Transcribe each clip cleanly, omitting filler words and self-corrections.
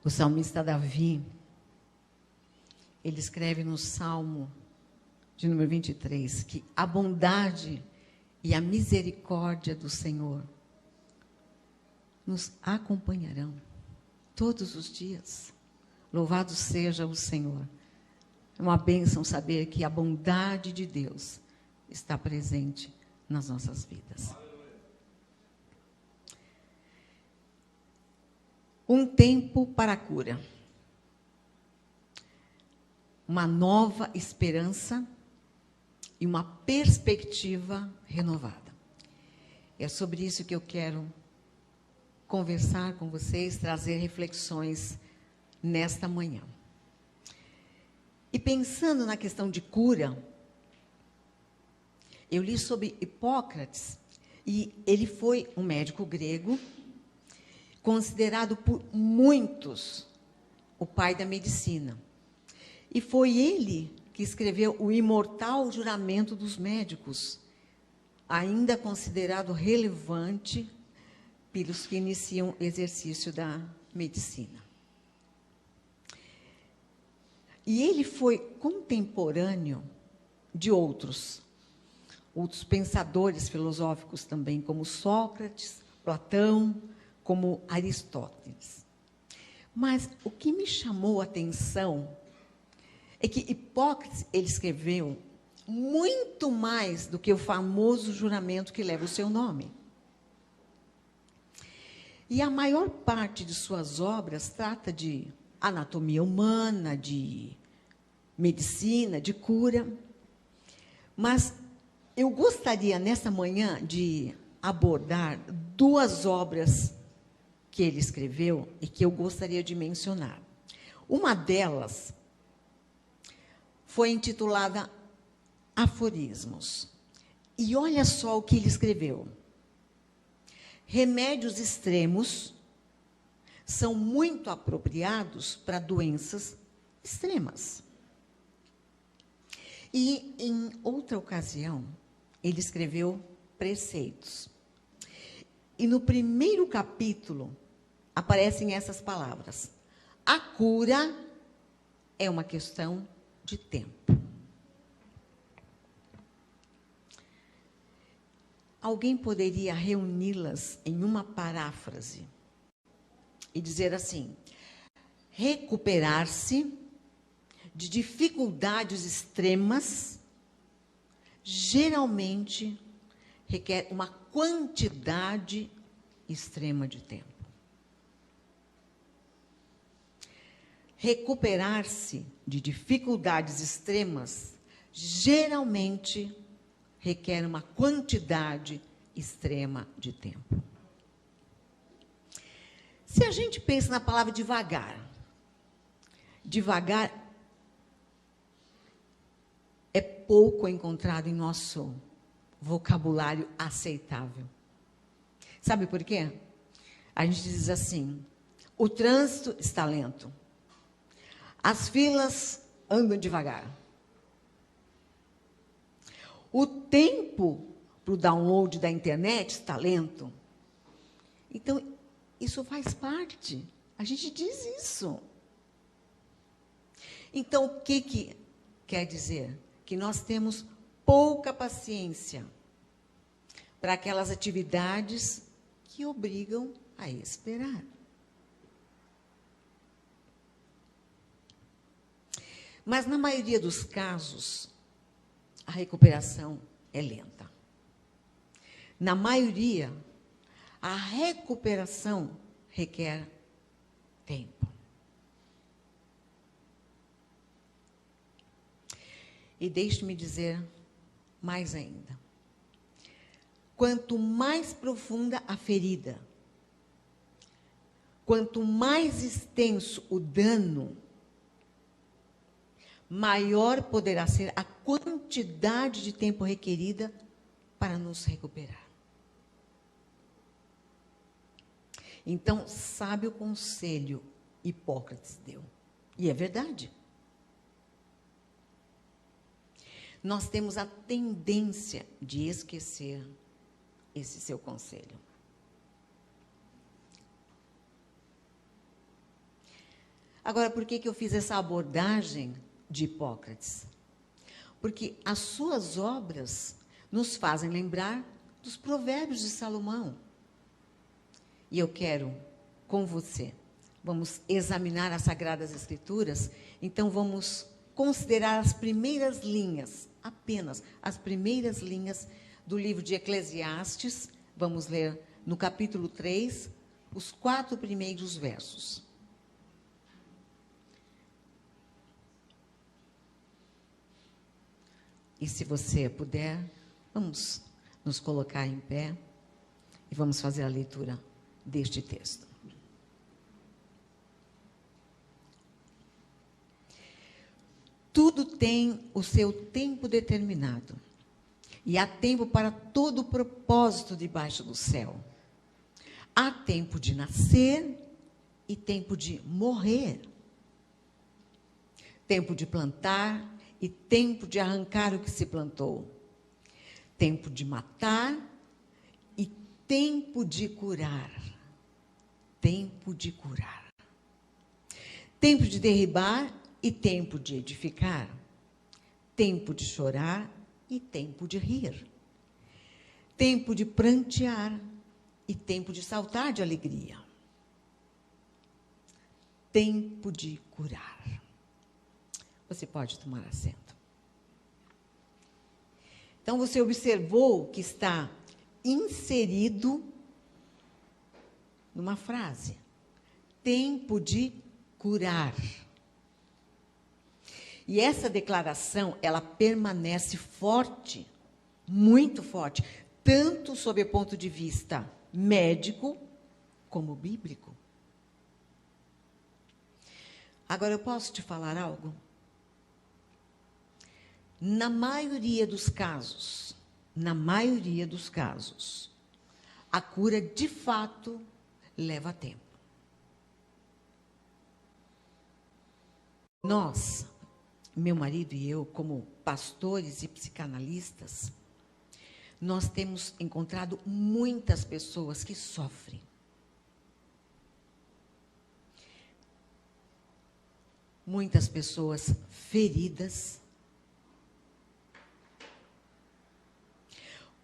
O salmista Davi, ele escreve no Salmo de número 23, que a bondade e a misericórdia do Senhor nos acompanharão todos os dias. Louvado seja o Senhor. É uma bênção saber que a bondade de Deus está presente nas nossas vidas. Um tempo para a cura. Uma nova esperança e uma perspectiva renovada. É sobre isso que eu quero conversar com vocês, trazer reflexões nesta manhã. E pensando na questão de cura, eu li sobre Hipócrates, e ele foi um médico grego, considerado por muitos o pai da medicina. E foi ele que escreveu o imortal Juramento dos Médicos, ainda considerado relevante pelos que iniciam o exercício da medicina. E ele foi contemporâneo de outros pensadores filosóficos também, como Sócrates, Platão, como Aristóteles. Mas o que me chamou a atenção é que Hipócrates, ele escreveu muito mais do que o famoso juramento que leva o seu nome. E a maior parte de suas obras trata de anatomia humana, de medicina, de cura. Mas eu gostaria, nesta manhã, de abordar duas obras que ele escreveu e que eu gostaria de mencionar. Uma delas foi intitulada Aforismos. E olha só o que ele escreveu. Remédios extremos são muito apropriados para doenças extremas. E, em outra ocasião, ele escreveu Preceitos. E no primeiro capítulo aparecem essas palavras. A cura é uma questão de tempo. Alguém poderia reuni-las em uma paráfrase e dizer assim: recuperar-se de dificuldades extremas geralmente requer uma quantidade extrema de tempo. Recuperar-se de dificuldades extremas geralmente requer uma quantidade extrema de tempo. Se a gente pensa na palavra devagar, devagar é pouco encontrado em nosso vocabulário aceitável. Sabe por quê? A gente diz assim: o trânsito está lento. As filas andam devagar. O tempo para o download da internet está lento. Então, isso faz parte. A gente diz isso. Então, o que quer dizer? Que nós temos pouca paciência para aquelas atividades que obrigam a esperar. Mas, na maioria dos casos, a recuperação é lenta. Na maioria, a recuperação requer tempo. E deixe-me dizer mais ainda. Quanto mais profunda a ferida, quanto mais extenso o dano, maior poderá ser a quantidade de tempo requerida para nos recuperar. Então, sabe o conselho Hipócrates deu? E é verdade. Nós temos a tendência de esquecer esse seu conselho. Agora, por que eu fiz essa abordagem de Hipócrates? Porque as suas obras nos fazem lembrar dos provérbios de Salomão. E eu quero, com você, vamos examinar as Sagradas Escrituras, então vamos considerar as primeiras linhas, apenas as primeiras linhas do livro de Eclesiastes. Vamos ler no capítulo 3, os 4 primeiros versos. E se você puder, vamos nos colocar em pé e vamos fazer a leitura deste texto. Tudo tem o seu tempo determinado, e há tempo para todo o propósito debaixo do céu. Há tempo de nascer e tempo de morrer. Tempo de plantar e tempo de arrancar o que se plantou. Tempo de matar e tempo de curar. Tempo de curar. Tempo de derribar e tempo de edificar. Tempo de chorar e tempo de rir. Tempo de prantear e tempo de saltar de alegria. Tempo de curar. Você pode tomar assento. Então, você observou que está inserido numa frase. Tempo de curar. E essa declaração, ela permanece forte, muito forte, tanto sob o ponto de vista médico como bíblico. Agora, eu posso te falar algo? Na maioria dos casos, a cura, de fato, leva tempo. Nós, meu marido e eu, como pastores e psicanalistas, nós temos encontrado muitas pessoas que sofrem. Muitas pessoas feridas,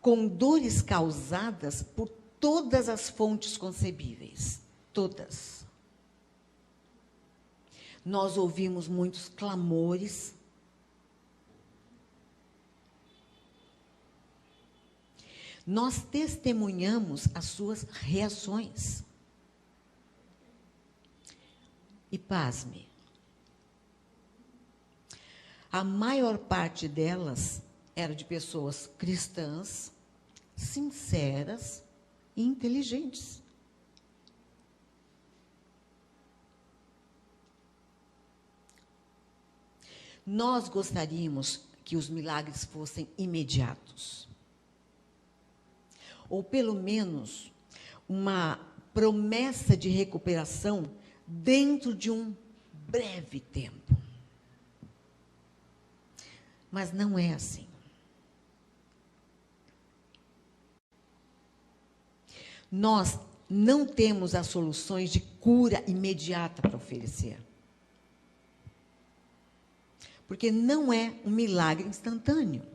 com dores causadas por todas as fontes concebíveis, todas. Nós ouvimos muitos clamores. Nós testemunhamos as suas reações. E pasme, a maior parte delas era de pessoas cristãs, sinceras e inteligentes. Nós gostaríamos que os milagres fossem imediatos. Ou, pelo menos, uma promessa de recuperação dentro de um breve tempo. Mas não é assim. Nós não temos as soluções de cura imediata para oferecer. Porque não é um milagre instantâneo.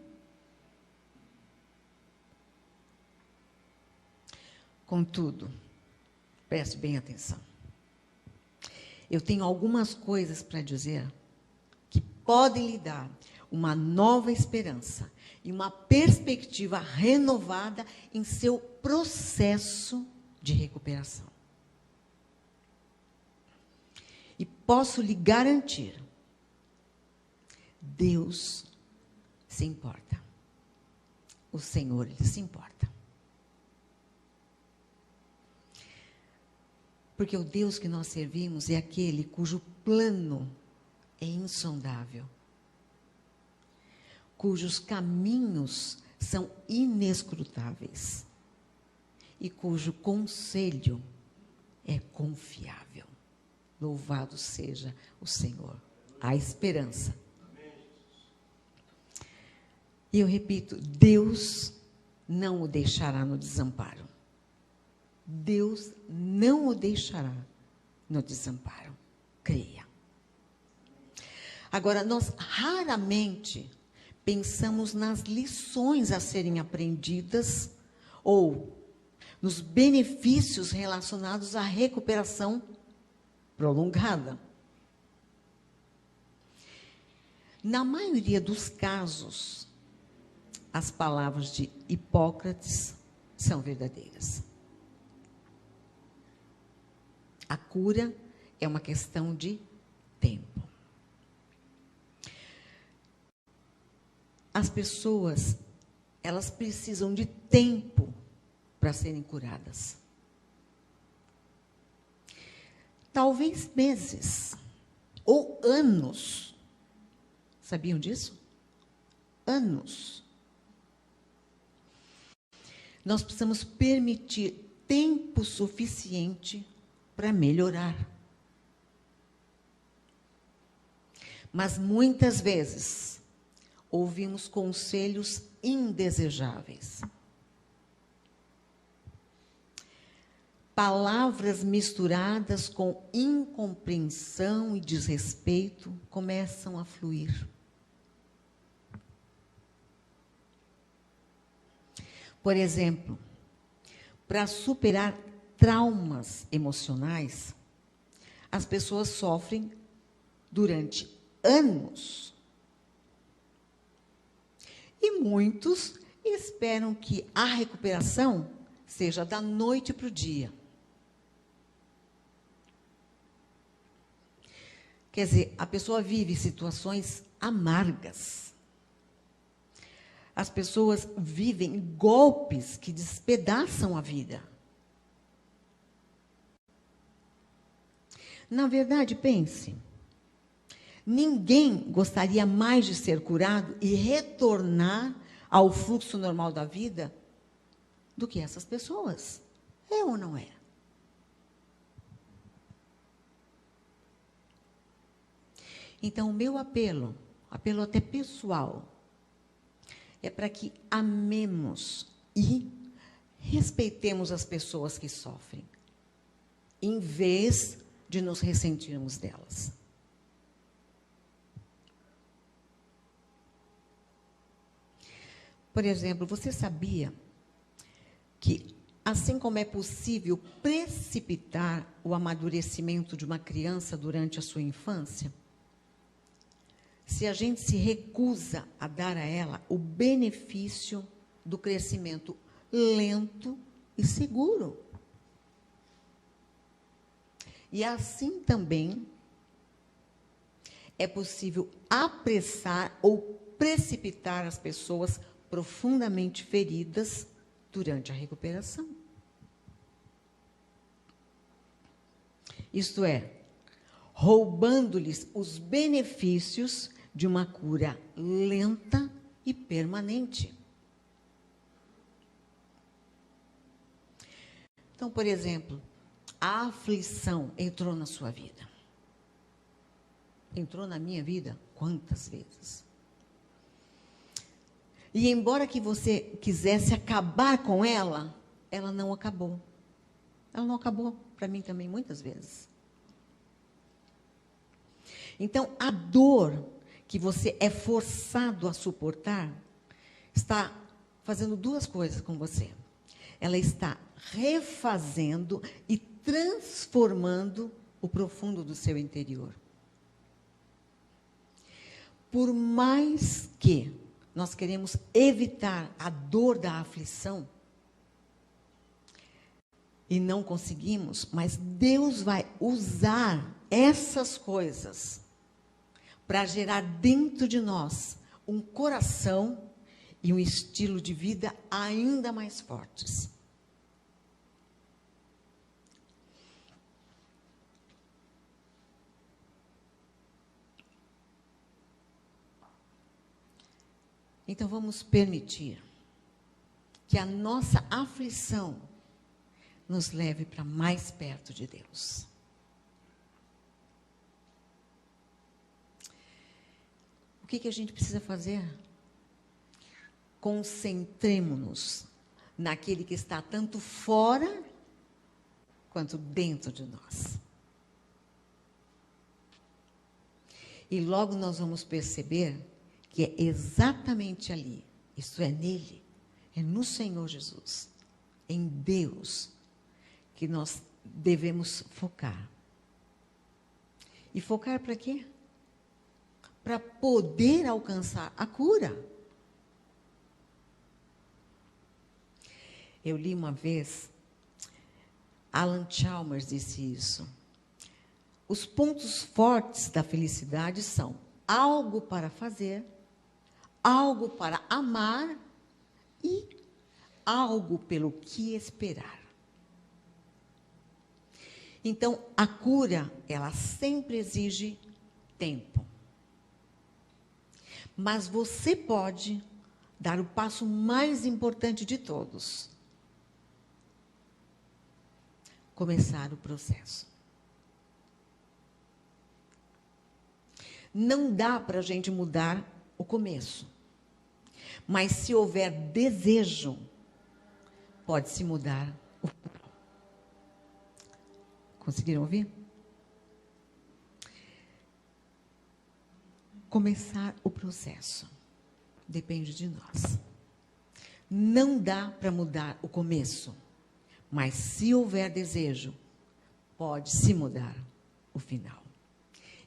Contudo, preste bem atenção. Eu tenho algumas coisas para dizer que podem lhe dar uma nova esperança e uma perspectiva renovada em seu processo de recuperação. E posso lhe garantir, Deus se importa. O Senhor, Ele se importa. Porque o Deus que nós servimos é aquele cujo plano é insondável, cujos caminhos são inescrutáveis e cujo conselho é confiável. Louvado seja o Senhor. A esperança. E eu repito, Deus não o deixará no desamparo. Deus não o deixará no desamparo. Creia. Agora, nós raramente pensamos nas lições a serem aprendidas ou nos benefícios relacionados à recuperação prolongada. Na maioria dos casos, as palavras de Hipócrates são verdadeiras. A cura é uma questão de tempo. As pessoas, elas precisam de tempo para serem curadas. Talvez meses ou anos. Sabiam disso? Anos. Nós precisamos permitir tempo suficiente para melhorar. Mas muitas vezes ouvimos conselhos indesejáveis. Palavras misturadas com incompreensão e desrespeito começam a fluir. Por exemplo, para superar traumas emocionais, as pessoas sofrem durante anos. E muitos esperam que a recuperação seja da noite para o dia. Quer dizer, a pessoa vive situações amargas. As pessoas vivem golpes que despedaçam a vida. Na verdade, pense, ninguém gostaria mais de ser curado e retornar ao fluxo normal da vida do que essas pessoas. É ou não é? Então, o meu apelo até pessoal, é para que amemos e respeitemos as pessoas que sofrem, em vez de nos ressentirmos delas. Por exemplo, você sabia que, assim como é possível precipitar o amadurecimento de uma criança durante a sua infância, se a gente se recusa a dar a ela o benefício do crescimento lento e seguro. E assim também é possível apressar ou precipitar as pessoas profundamente feridas durante a recuperação. Isto é, roubando-lhes os benefícios de uma cura lenta e permanente. Então, por exemplo, a aflição entrou na sua vida. Entrou na minha vida quantas vezes? E embora que você quisesse acabar com ela, ela não acabou. Ela não acabou, para mim também, muitas vezes. Então, a dor que você é forçado a suportar está fazendo duas coisas com você. Ela está refazendo e transformando o profundo do seu interior. Por mais que nós queremos evitar a dor da aflição, e não conseguimos, mas Deus vai usar essas coisas para gerar dentro de nós um coração e um estilo de vida ainda mais fortes. Então, vamos permitir que a nossa aflição nos leve para mais perto de Deus. O que a gente precisa fazer? Concentremo-nos naquele que está tanto fora quanto dentro de nós. E logo nós vamos perceber que é exatamente ali, isto é, nele, é no Senhor Jesus, em Deus, que nós devemos focar. E focar para quê? Para poder alcançar a cura. Eu li uma vez, Alan Chalmers disse isso. Os pontos fortes da felicidade são algo para fazer, algo para amar e algo pelo que esperar. Então, a cura, ela sempre exige tempo. Mas você pode dar o passo mais importante de todos. Começar o processo. Não dá para a gente mudar o começo. Mas se houver desejo, pode-se mudar o final. Conseguiram ouvir? Começar o processo depende de nós. Não dá para mudar o começo, mas se houver desejo, pode-se mudar o final.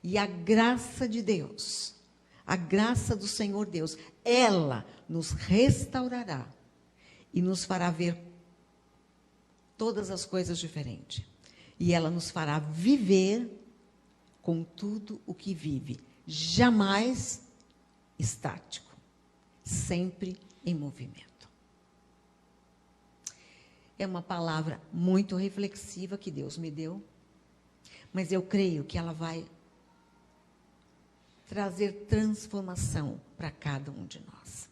E a graça de Deus, a graça do Senhor Deus, ela nos restaurará e nos fará ver todas as coisas diferentes. E ela nos fará viver com tudo o que vive, jamais estático, sempre em movimento. É uma palavra muito reflexiva que Deus me deu, mas eu creio que ela vai trazer transformação para cada um de nós.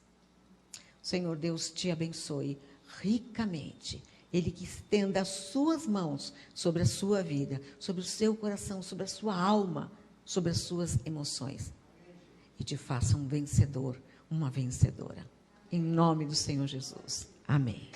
O Senhor Deus te abençoe ricamente. Ele que estenda as suas mãos sobre a sua vida, sobre o seu coração, sobre a sua alma, sobre as suas emoções. E te faça um vencedor, uma vencedora. Em nome do Senhor Jesus. Amém.